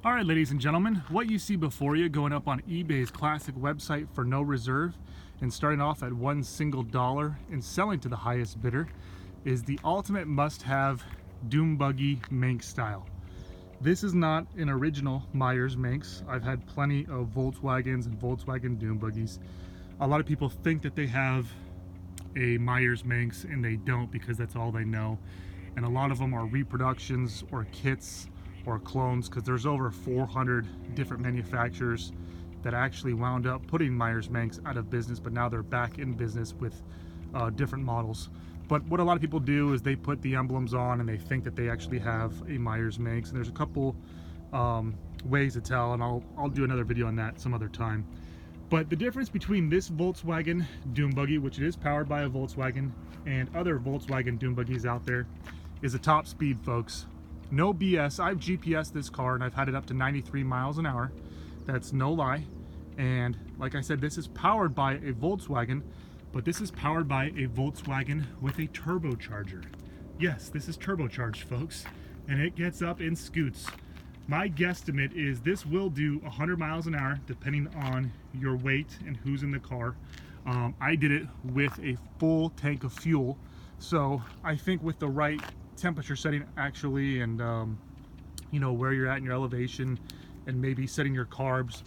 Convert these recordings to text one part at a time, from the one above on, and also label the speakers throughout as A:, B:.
A: All right, ladies and gentlemen, what you see before you going up on eBay's classic website for no reserve and starting off at $1 single and selling to the highest bidder is the ultimate must-have dune buggy Manx style. This is not an original Myers Manx. I've had plenty of Volkswagens and Volkswagen dune buggies. A lot of people think that they have a Myers Manx and they don't, because that's all they know. And a lot of them are reproductions or kits or clones, because there's over 400 different manufacturers that actually wound up putting Myers Manx out of business, but now they're back in business with different models. But what a lot of people do is they put the emblems on and they think that they actually have a Myers Manx, and there's a couple ways to tell, and I'll do another video on that some other time. But the difference between this Volkswagen dune buggy, which it is powered by a Volkswagen, and other Volkswagen dune buggies out there is the top speed, folks. No BS. I've GPSed this car and I've had it up to 93 miles an hour. That's no lie. And like I said, this is powered by a Volkswagen, but this is powered by a Volkswagen with a turbocharger. Yes, this is turbocharged, folks, and it gets up and scoots. My guesstimate is this will do 100 miles an hour depending on your weight and who's in the car. I did it with a full tank of fuel, so I think with the right temperature setting actually, and you know, where you're at in your elevation and maybe setting your carbs,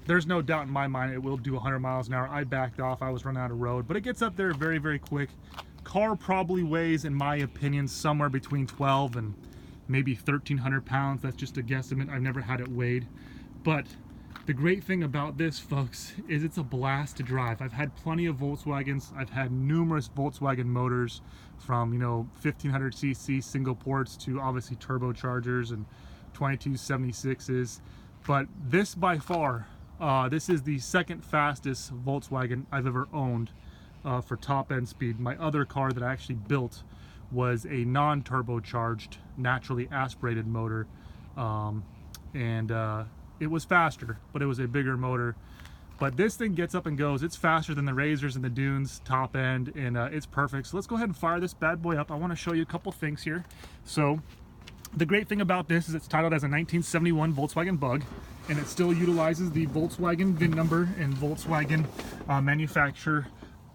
A: there's no doubt in my mind it will do 100 miles an hour. I backed off, I was running out of road, but it gets up there very, very quick. Car probably weighs, in my opinion, somewhere between 12 and maybe 1,300 pounds. That's just a guesstimate. I've never had it weighed. But the great thing about this, folks, is it's a blast to drive. I've had plenty of Volkswagens. I've had numerous Volkswagen motors, from, you know, 1500cc single ports to obviously turbochargers and 2276s. But this by far, this is the second fastest Volkswagen I've ever owned for top end speed. My other car that I actually built was a non-turbocharged, naturally aspirated motor, it was faster, but it was a bigger motor. But this thing gets up and goes. It's faster than the Razors and the Dunes top end, and it's perfect. So let's go ahead and fire this bad boy up. I want to show you a couple things here. So the great thing about this is it's titled as a 1971 Volkswagen Bug, and it still utilizes the Volkswagen VIN number and Volkswagen manufacturer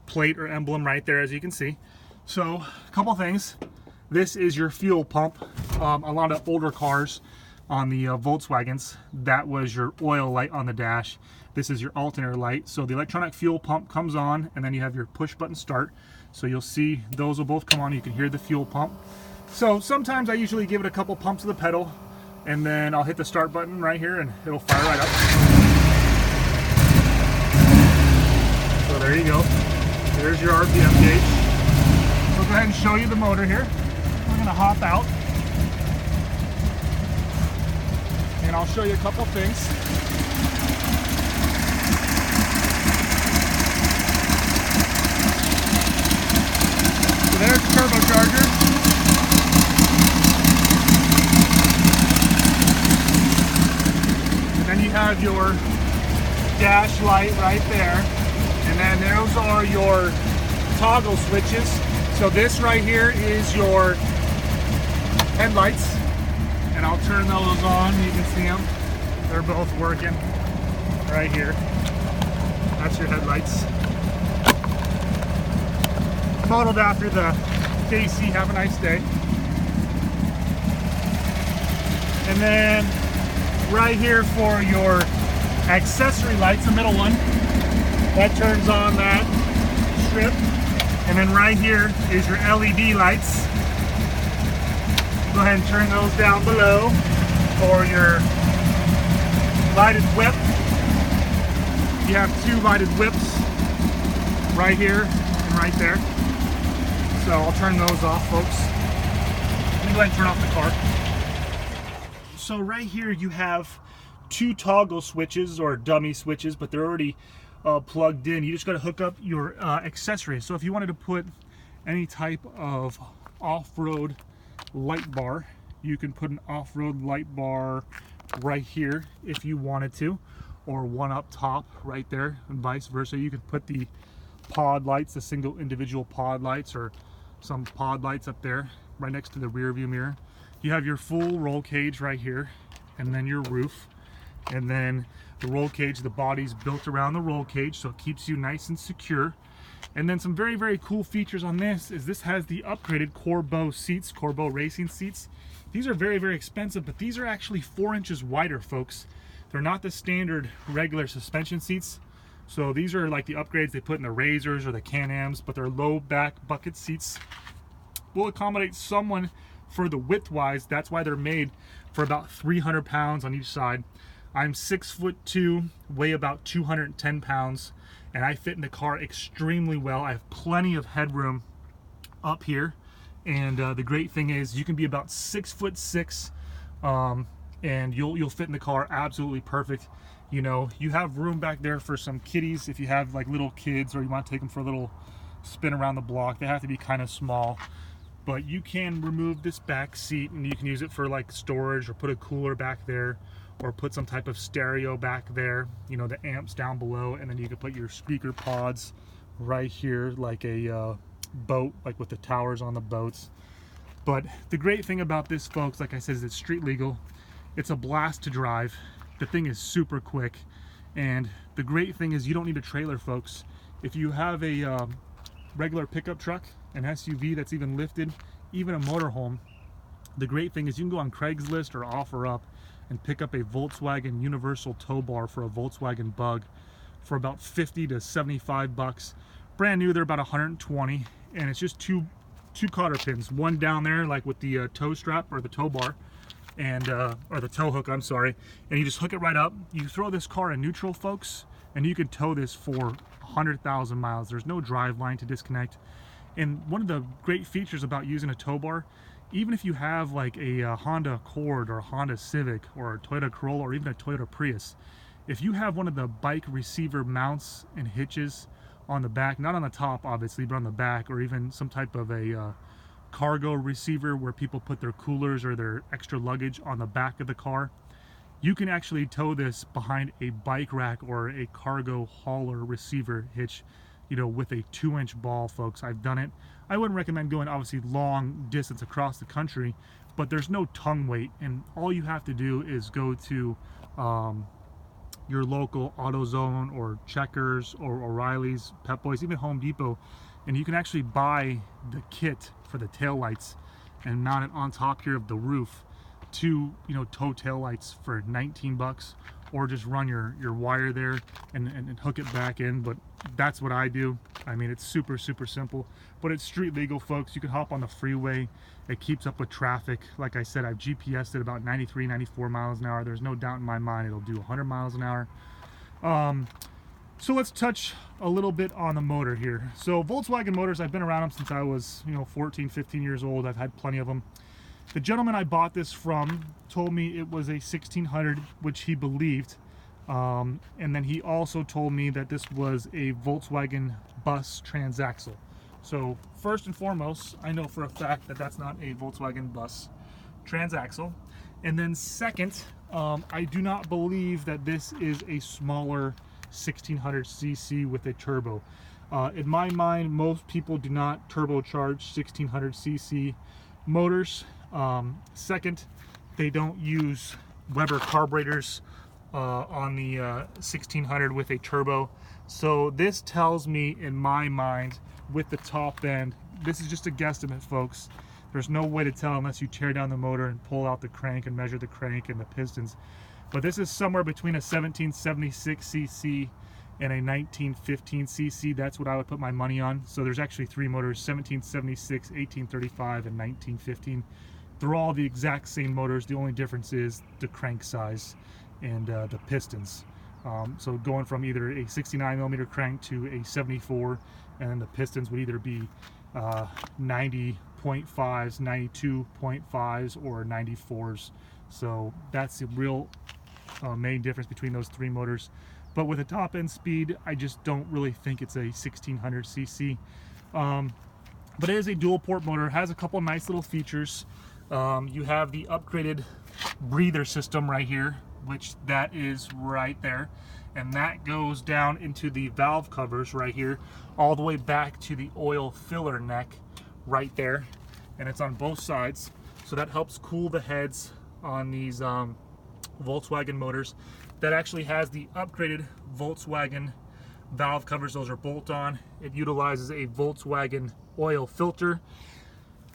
A: plate or emblem right there, as you can see. So a couple things. This is your fuel pump. A lot of older cars on the Volkswagens, that was your oil light on the dash. This is your alternator light. So the electronic fuel pump comes on, and then you have your push button start. So you'll see those will both come on. You can hear the fuel pump. So sometimes I usually give it a couple pumps of the pedal, and then I'll hit the start button right here and it'll fire right up. So there you go. There's your RPM gauge. So go ahead and show you the motor here. We're gonna hop out, and I'll show you a couple things. So there's the turbocharger. And then you have your dash light right there. And then those are your toggle switches. So this right here is your headlights, and I'll turn those on. You can see them. They're both working right here. That's your headlights. Modeled after the KC Have a Nice Day. And then right here for your accessory lights, the middle one, that turns on that strip. And then right here is your LED lights. Go ahead and turn those down below for your lighted whip. You have two lighted whips right here and right there. So I'll turn those off, folks. Let me go ahead and turn off the car. So right here you have two toggle switches, or dummy switches, but they're already plugged in. You just got to hook up your accessories. So if you wanted to put any type of off-road light bar, you can put an off-road light bar right here if you wanted to, or one up top right there, and vice versa. You could put the pod lights, the single individual pod lights, or some pod lights up there right next to the rear view mirror. You have your full roll cage right here, and then your roof. And then the roll cage, the body's built around the roll cage, so it keeps you nice and secure. And then some very, very cool features on this is this has the upgraded Corbeau seats, Corbeau racing seats. These are very, very expensive, but these are actually 4 inches wider, folks. They're not the standard regular suspension seats. So these are like the upgrades they put in the Razors or the Can-Ams, but they're low back bucket seats. Will accommodate someone for the width-wise. That's why they're made for about 300 pounds on each side. I'm 6'2", weigh about 210 pounds, and I fit in the car extremely well. I have plenty of headroom up here, and the great thing is you can be about 6'6", and you'll fit in the car absolutely perfect. You know, you have room back there for some kiddies if you have like little kids or you want to take them for a little spin around the block. They have to be kind of small, but you can remove this back seat and you can use it for like storage or put a cooler back there, or put some type of stereo back there, you know, the amps down below, and then you can put your speaker pods right here like a boat, like with the towers on the boats. But the great thing about this, folks, like I said, is it's street legal. It's a blast to drive. The thing is super quick, and the great thing is you don't need a trailer, folks. If you have a regular pickup truck, an SUV that's even lifted, even a motorhome, the great thing is you can go on Craigslist or OfferUp and pick up a Volkswagen universal tow bar for a Volkswagen Bug for about 50 to 75 bucks. Brand new, they're about 120, and it's just two cotter pins, one down there like with the tow strap or the tow bar, and or the tow hook, I'm sorry, and you just hook it right up. You throw this car in neutral, folks, and you can tow this for 100,000 miles. There's no drive line to disconnect. And one of the great features about using a tow bar, even if you have like a Honda Accord or a Honda Civic or a Toyota Corolla or even a Toyota Prius, if you have one of the bike receiver mounts and hitches on the back, not on the top obviously, but on the back, or even some type of a cargo receiver where people put their coolers or their extra luggage on the back of the car, you can actually tow this behind a bike rack or a cargo hauler receiver hitch, you know, with a 2-inch ball, folks. I've done it. I wouldn't recommend going obviously long distance across the country, but there's no tongue weight, and all you have to do is go to your local AutoZone or Checkers or O'Reilly's, Pep Boys, even Home Depot, and you can actually buy the kit for the taillights and mount it on top here of the roof to, you know, tow taillights for 19 bucks, or just run your wire there and hook it back in. But that's what I do. I mean, it's super, super simple, but it's street legal, folks. You can hop on the freeway. It keeps up with traffic. Like I said, I've GPSed it about 93, 94 miles an hour. There's no doubt in my mind it'll do 100 miles an hour. So let's touch a little bit on the motor here. So Volkswagen motors, I've been around them since I was, you know, 14, 15 years old. I've had plenty of them. The gentleman I bought this from told me it was a 1600, which he believed. And then he also told me that this was a Volkswagen bus transaxle. So first and foremost, I know for a fact that that's not a Volkswagen bus transaxle. And then second, I do not believe that this is a smaller 1600cc with a turbo. In my mind, most people do not turbocharge 1600cc motors. Second, they don't use Weber carburetors on the 1600 with a turbo. So this tells me, in my mind, with the top end, this is just a guesstimate, folks. There's no way to tell unless you tear down the motor and pull out the crank and measure the crank and the pistons. But this is somewhere between a 1776cc and a 1915cc. That's what I would put my money on. So there's actually 3 motors, 1776, 1835, and 1915. They're all the exact same motors. The only difference is the crank size and the pistons. So going from either a 69mm crank to a 74, and then the pistons would either be 90.5s, 92.5s, or 94s. So that's the real main difference between those 3 motors. But with a top end speed, I just don't really think it's a 1600cc. But it is a dual port motor. It has a couple nice little features. You have the upgraded breather system right here, which that is right there, and that goes down into the valve covers right here, all the way back to the oil filler neck right there, and it's on both sides. So that helps cool the heads on these Volkswagen motors. That actually has the upgraded Volkswagen valve covers. Those are bolt-on. It utilizes a Volkswagen oil filter.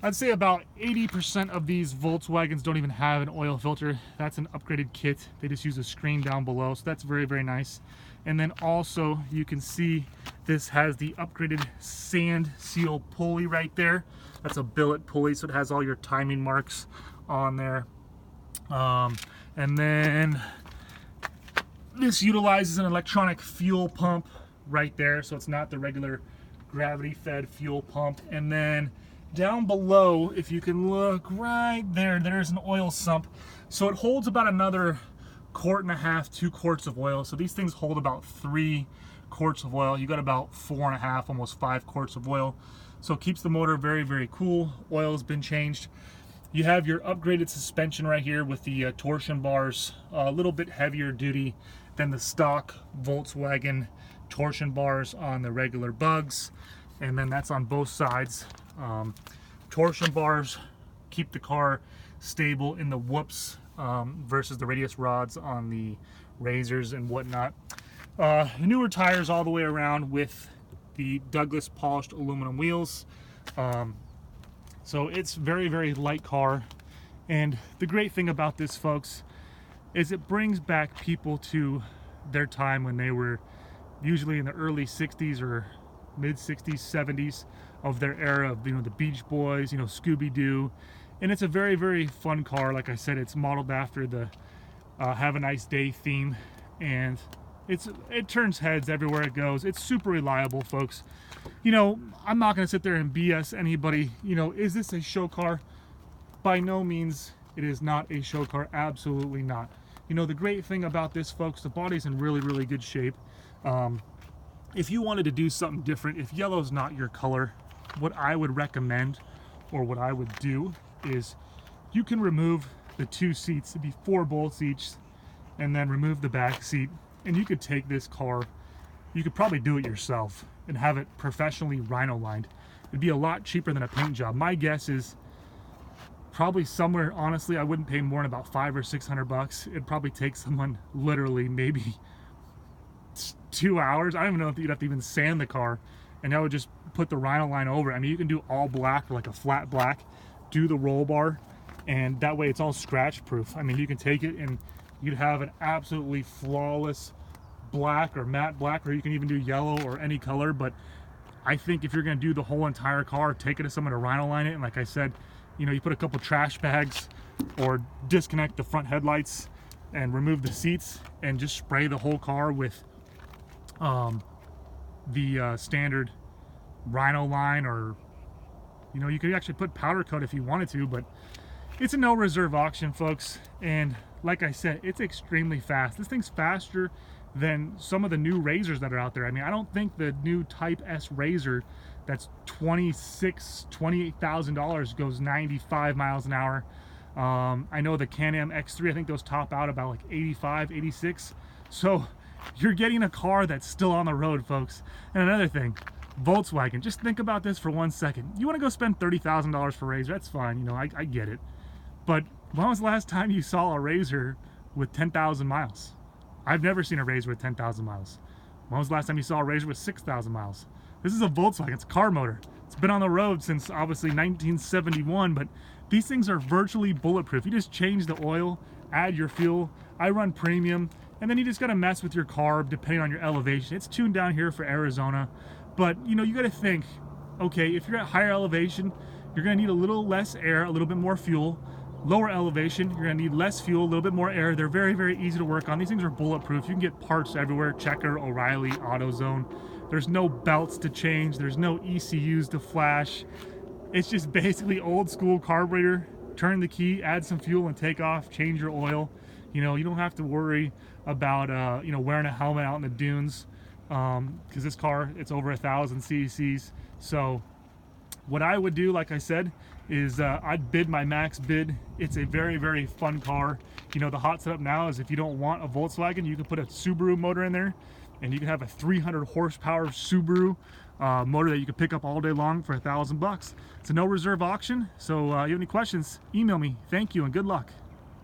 A: I'd say about 80% of these Volkswagens don't even have an oil filter. That's an upgraded kit. They just use a screen down below, so that's very, very nice. And then also you can see this has the upgraded sand seal pulley right there. That's a billet pulley, so it has all your timing marks on there. And then this utilizes an electronic fuel pump right there, so it's not the regular gravity-fed fuel pump. And then down below, if you can look right there, there's an oil sump. So it holds about another 1.5 to 2 quarts of oil. So these things hold about 3 quarts of oil. You got about 4.5, almost 5 quarts of oil. So it keeps the motor very, very cool. Oil has been changed. You have your upgraded suspension right here with the torsion bars, a little bit heavier duty than the stock Volkswagen torsion bars on the regular bugs. And then that's on both sides. Torsion bars keep the car stable in the whoops versus the radius rods on the razors and whatnot. Newer tires all the way around with the Douglas polished aluminum wheels. So it's very, very light car. And the great thing about this, folks, is it brings back people to their time when they were usually in the early 60s or mid 60s, 70s of their era of, the Beach Boys, Scooby-Doo. And it's a very, very fun car. Like I said, it's modeled after the Have a Nice Day theme, and it turns heads everywhere it goes. It's super reliable, folks. I'm not going to sit there and BS anybody. Is this a show car? By no means it is not a show car. Absolutely not. The great thing about this, folks, the body's in really, really good shape. If you wanted to do something different, if yellow's not your color, what I would recommend, or what I would do, is you can remove the 2 seats. It'd be 4 bolts each, and then remove the back seat, and you could take this car, you could probably do it yourself and have it professionally rhino lined. It'd be a lot cheaper than a paint job. My guess is probably somewhere, honestly, I wouldn't pay more than about $500 or $600. It'd probably take someone literally maybe 2 hours. I don't even know if you'd have to even sand the car, and that would just put the rhino line over it. I mean, you can do all black, or like a flat black, do the roll bar, and that way it's all scratch proof. I mean, you can take it and you'd have an absolutely flawless black or matte black, or you can even do yellow or any color. But I think if you're going to do the whole entire car, take it to someone to rhino line it, and like I said, you put a couple trash bags or disconnect the front headlights and remove the seats and just spray the whole car with the standard rhino line, or you could actually put powder coat if you wanted to. But it's a no reserve auction, folks, and like I said, it's extremely fast. This thing's faster than some of the new razors that are out there. I mean, I don't think the new Type S razor that's $28,000 goes 95 miles an hour. I know the Can-Am X3, I think those top out about like 85, 86. So you're getting a car that's still on the road, folks. And another thing, Volkswagen, just think about this for 1 second. You want to go spend $30,000 for a razor, that's fine, I get it. But when was the last time you saw a razor with 10,000 miles? I've never seen a razor with 10,000 miles. When was the last time you saw a razor with 6,000 miles? This is a Volkswagen, it's a car motor. It's been on the road since obviously 1971, but these things are virtually bulletproof. You just change the oil, add your fuel. I run premium, and then you just gotta mess with your carb depending on your elevation. It's tuned down here for Arizona, but you gotta think, okay, if you're at higher elevation, you're gonna need a little less air, a little bit more fuel. Lower elevation, you're gonna need less fuel, a little bit more air. They're very, very easy to work on. These things are bulletproof. You can get parts everywhere, Checker, O'Reilly, AutoZone. There's no belts to change. There's no ECUs to flash. It's just basically old school carburetor. Turn the key, add some fuel, and take off, change your oil. You don't have to worry about wearing a helmet out in the dunes, because this car, it's over 1,000 cc's. So what I would do, like I said, is I'd bid my max bid. It's a very, very fun car. The hot setup now is if you don't want a Volkswagen, you can put a Subaru motor in there, and you can have a 300 horsepower Subaru motor that you can pick up all day long for $1,000 bucks. It's a no reserve auction. So if you have any questions, email me. Thank you and good luck.